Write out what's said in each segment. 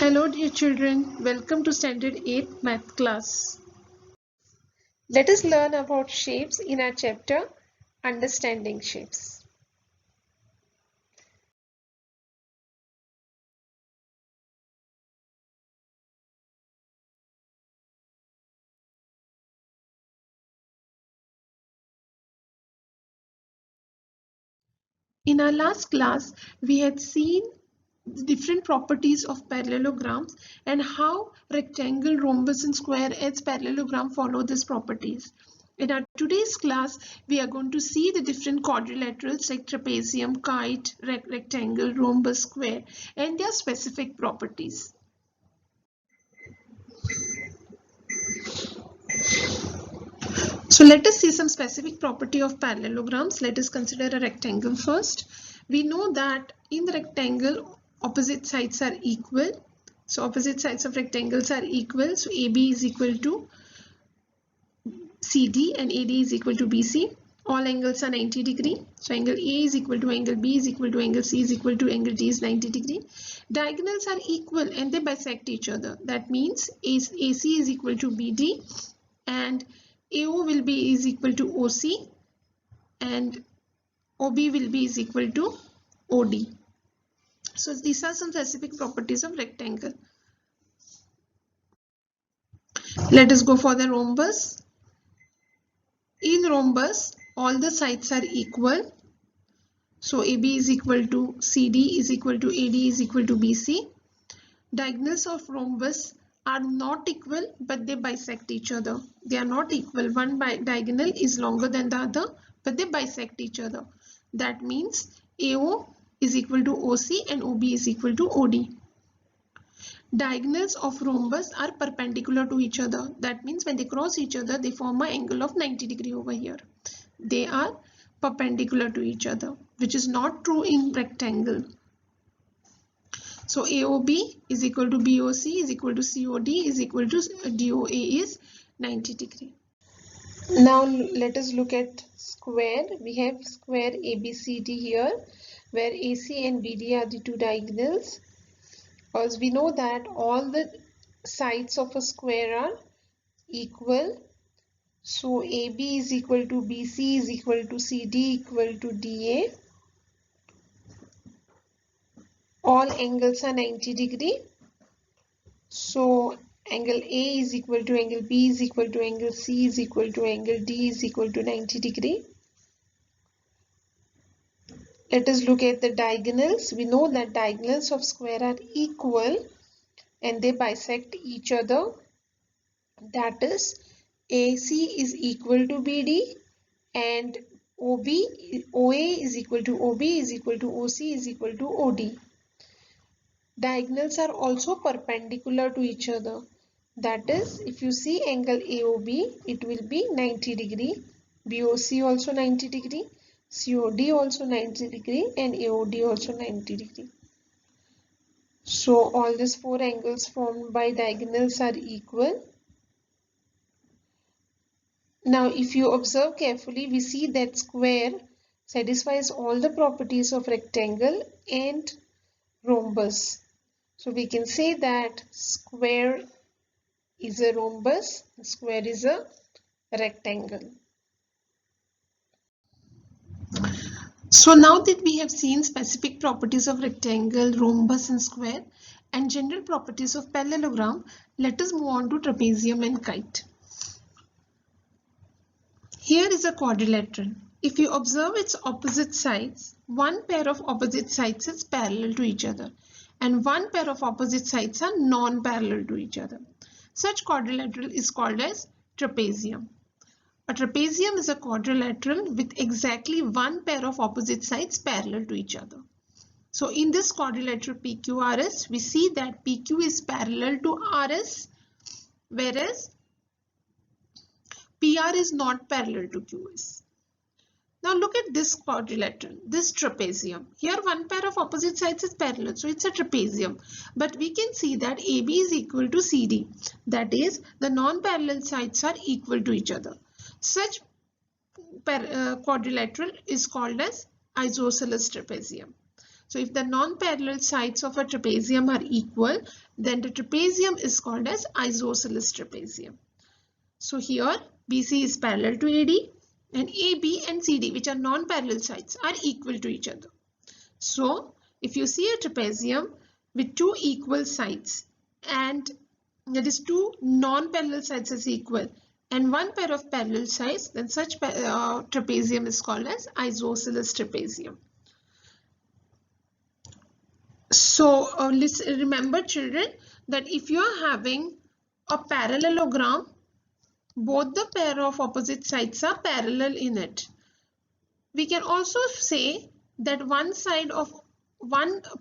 Hello dear children, welcome to Standard 8 Math class. Let us learn about shapes in our chapter Understanding Shapes. In our last class, we had seen the different properties of parallelograms and how rectangle, rhombus and square as parallelogram follow these properties. In our today's class, we are going to see the different quadrilaterals like trapezium, kite, rectangle, rhombus, square and their specific properties. So let us see some specific property of parallelograms. Let us consider a rectangle first. We know that in the rectangle, opposite sides are equal. So opposite sides of rectangles are equal. So AB is equal to CD and AD is equal to BC. All angles are 90 degree. So angle A is equal to angle B is equal to angle C is equal to angle D is 90 degree. Diagonals are equal and they bisect each other. That means AC is equal to BD and AO will be is equal to OC and OB will be is equal to OD. So these are some specific properties of rectangle. Let us go for the rhombus. In rhombus, all the sides are equal. So AB is equal to CD is equal to AD is equal to BC. Diagonals of rhombus are not equal but they bisect each other. They are not equal. One diagonal is longer than the other but they bisect each other. That means AO is equal to OC and OB is equal to OD. Diagonals of rhombus are perpendicular to each other. That means when they cross each other, they form an angle of 90 degree over here. They are perpendicular to each other, which is not true in rectangle. So AOB is equal to BOC is equal to COD is equal to DOA is 90 degree. Now let us look at square. We have square ABCD here where AC and BD are the two diagonals. Because we know that all the sides of a square are equal. So AB is equal to BC is equal to CD equal to DA. All angles are 90 degree. So angle A is equal to angle B is equal to angle C is equal to angle D is equal to 90 degree. Let us look at the diagonals. We know that diagonals of square are equal and they bisect each other. That is AC is equal to BD and OA is equal to OB is equal to OC is equal to OD. Diagonals are also perpendicular to each other. That is, if you see angle AOB, it will be 90 degree. BOC also 90 degree. COD also 90 degree and AOD also 90 degree. So all these four angles formed by diagonals are equal. Now if you observe carefully, we see that square satisfies all the properties of rectangle and rhombus. So we can say that square is a rhombus, square is a rectangle. So now that we have seen specific properties of rectangle, rhombus and square and general properties of parallelogram, let us move on to trapezium and kite. Here is a quadrilateral. If you observe its opposite sides, one pair of opposite sides is parallel to each other and one pair of opposite sides are non-parallel to each other. Such quadrilateral is called as trapezium. A trapezium is a quadrilateral with exactly one pair of opposite sides parallel to each other. So in this quadrilateral PQRS, we see that PQ is parallel to RS, whereas PR is not parallel to QS. Now look at this quadrilateral, this trapezium. Here one pair of opposite sides is parallel, so it's a trapezium. But we can see that AB is equal to CD. That is, the non-parallel sides are equal to each other. Such quadrilateral is called as isosceles trapezium. So if the non-parallel sides of a trapezium are equal, then the trapezium is called as isosceles trapezium. So here BC is parallel to AD and AB and CD, which are non-parallel sides, are equal to each other. So if you see a trapezium with two equal sides and that is two non-parallel sides is equal and one pair of parallel sides, then such trapezium is called as isosceles trapezium. So remember children that if you are having a parallelogram, both the pair of opposite sides are parallel in it. We can also say that one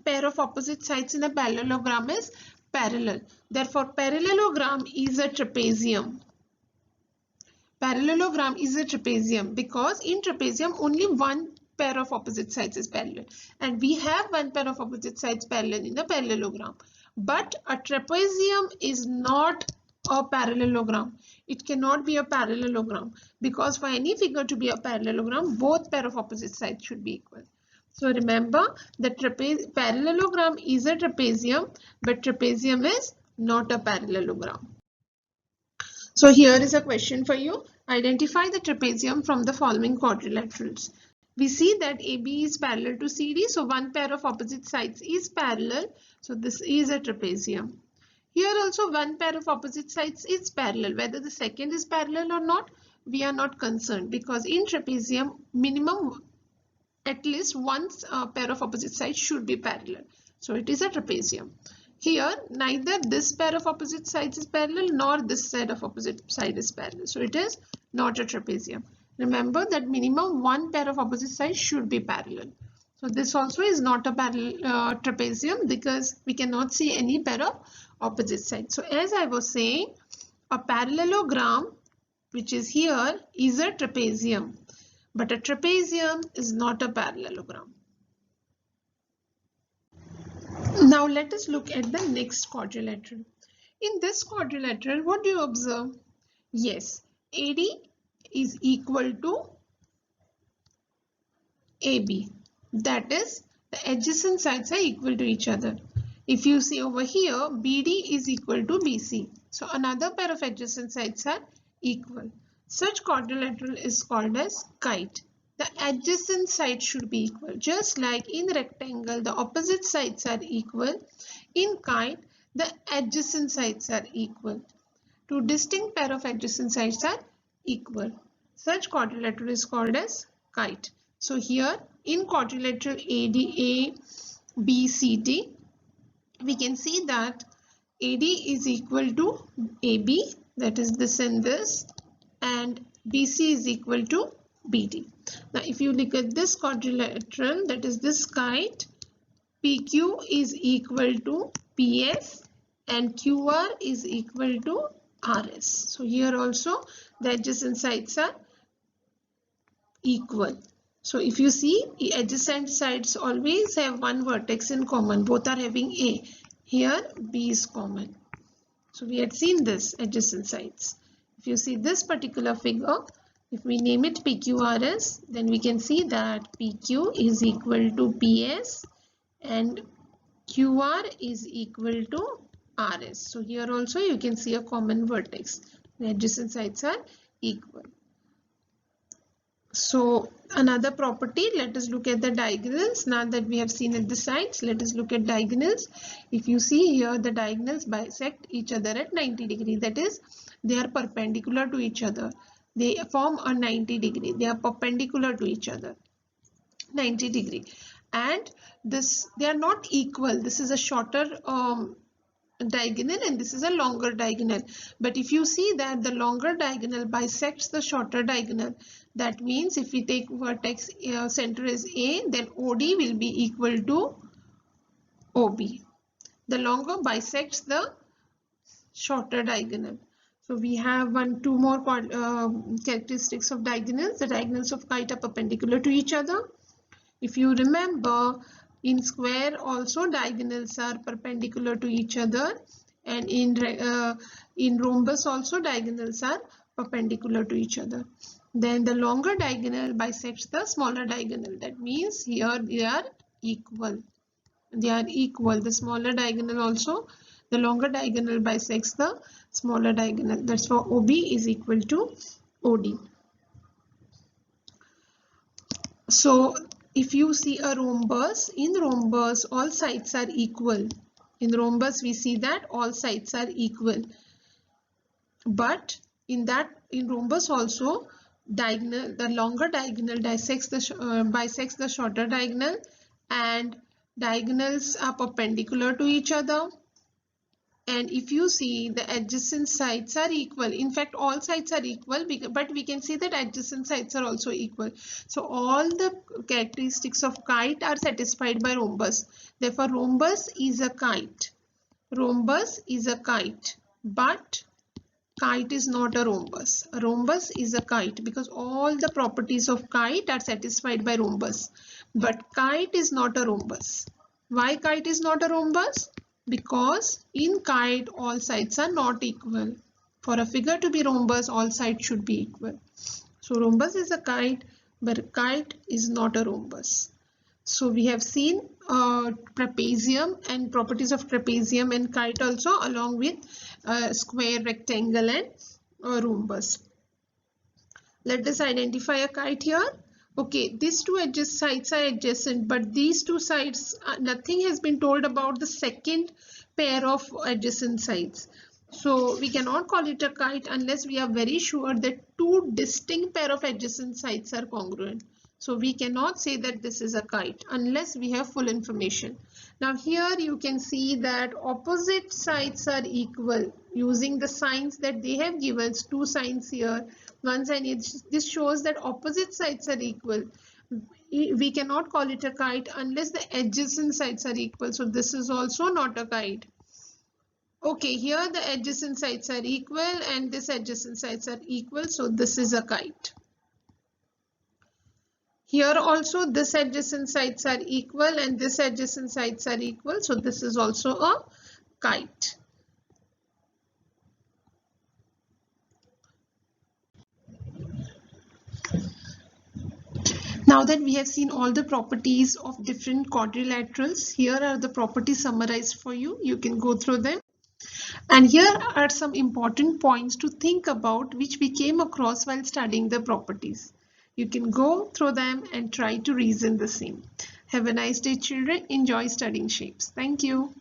pair of opposite sides in a parallelogram is parallel. Therefore, parallelogram is a trapezium. Parallelogram is a trapezium because in trapezium only one pair of opposite sides is parallel, and we have one pair of opposite sides parallel in the parallelogram. But a trapezium is not a parallelogram. It cannot be a parallelogram because for any figure to be a parallelogram, both pair of opposite sides should be equal. So remember that parallelogram is a trapezium, but trapezium is not a parallelogram. So here is a question for you. Identify the trapezium from the following quadrilaterals. We see that AB is parallel to CD, so one pair of opposite sides is parallel. So this is a trapezium. Here also one pair of opposite sides is parallel. Whether the second is parallel or not, we are not concerned because in trapezium, minimum at least one pair of opposite sides should be parallel. So it is a trapezium. Here, neither this pair of opposite sides is parallel nor this side of opposite side is parallel. So it is not a trapezium. Remember that minimum one pair of opposite sides should be parallel. So this also is not a parallel trapezium because we cannot see any pair of opposite sides. So as I was saying, a parallelogram, which is here, is a trapezium. But a trapezium is not a parallelogram. Now let us look at the next quadrilateral. In this quadrilateral, what do you observe? Yes, AD is equal to AB. That is, the adjacent sides are equal to each other. If you see over here, BD is equal to BC. So another pair of adjacent sides are equal. Such quadrilateral is called as kite. The adjacent sides should be equal. Just like in rectangle, the opposite sides are equal. In kite, the adjacent sides are equal. Two distinct pair of adjacent sides are equal. Such quadrilateral is called as kite. So here in quadrilateral ADA, BCD, we can see that AD is equal to AB, that is this and this, and BC is equal to BD. Now if you look at this quadrilateral, that is this kite, PQ is equal to PS and QR is equal to RS. So here also the adjacent sides are equal. So if you see, adjacent sides always have one vertex in common. Both are having A. Here B is common. So we had seen this adjacent sides. If you see this particular figure, if we name it PQRS, then we can see that PQ is equal to PS and QR is equal to RS. So here also you can see a common vertex. The adjacent sides are equal. So another property, let us look at the diagonals. Now that we have seen at the sides, let us look at diagonals. If you see here, the diagonals bisect each other at 90 degrees. That is, they are perpendicular to each other. They form a 90 degree. They are perpendicular to each other, 90 degree. And they are not equal. This is a shorter diagonal and this is a longer diagonal. But if you see that the longer diagonal bisects the shorter diagonal, that means if we take vertex center is A, then OD will be equal to OB. The longer bisects the shorter diagonal. So we have two more characteristics of diagonals. The diagonals of kite are perpendicular to each other. If you remember, in square also diagonals are perpendicular to each other, and in rhombus also diagonals are perpendicular to each other. Then the longer diagonal bisects the smaller diagonal. That means here they are equal. They are equal. The smaller diagonal also, the longer diagonal bisects the smaller diagonal. That's why OB is equal to OD. So if you see a rhombus, in rhombus all sides are equal. In rhombus we see that all sides are equal. But in rhombus also, the longer diagonal bisects the shorter diagonal, and diagonals are perpendicular to each other. And if you see, the adjacent sides are equal. In fact, all sides are equal, but we can see that adjacent sides are also equal. So all the characteristics of kite are satisfied by rhombus. Therefore, rhombus is a kite. Rhombus is a kite, but kite is not a rhombus. A rhombus is a kite because all the properties of kite are satisfied by rhombus. But kite is not a rhombus. Why kite is not a rhombus? Because in kite all sides are not equal. For a figure to be rhombus, all sides should be equal. So rhombus is a kite, but kite is not a rhombus. So we have seen trapezium and properties of trapezium and kite also, along with square, rectangle and rhombus. Let us identify a kite here. Okay, these two sides are adjacent, but these two sides, nothing has been told about the second pair of adjacent sides. So we cannot call it a kite unless we are very sure that two distinct pair of adjacent sides are congruent. So we cannot say that this is a kite unless we have full information. Now here you can see that opposite sides are equal using the signs that they have given, two signs here. One sign is, this shows that opposite sides are equal. We cannot call it a kite unless the adjacent sides are equal. So this is also not a kite. Okay, here the adjacent sides are equal and this adjacent sides are equal. So this is a kite. Here also this adjacent sides are equal and this adjacent sides are equal. So this is also a kite. Now that we have seen all the properties of different quadrilaterals, here are the properties summarized for you. You can go through them. And here are some important points to think about which we came across while studying the properties. You can go through them and try to reason the same. Have a nice day, children. Enjoy studying shapes. Thank you.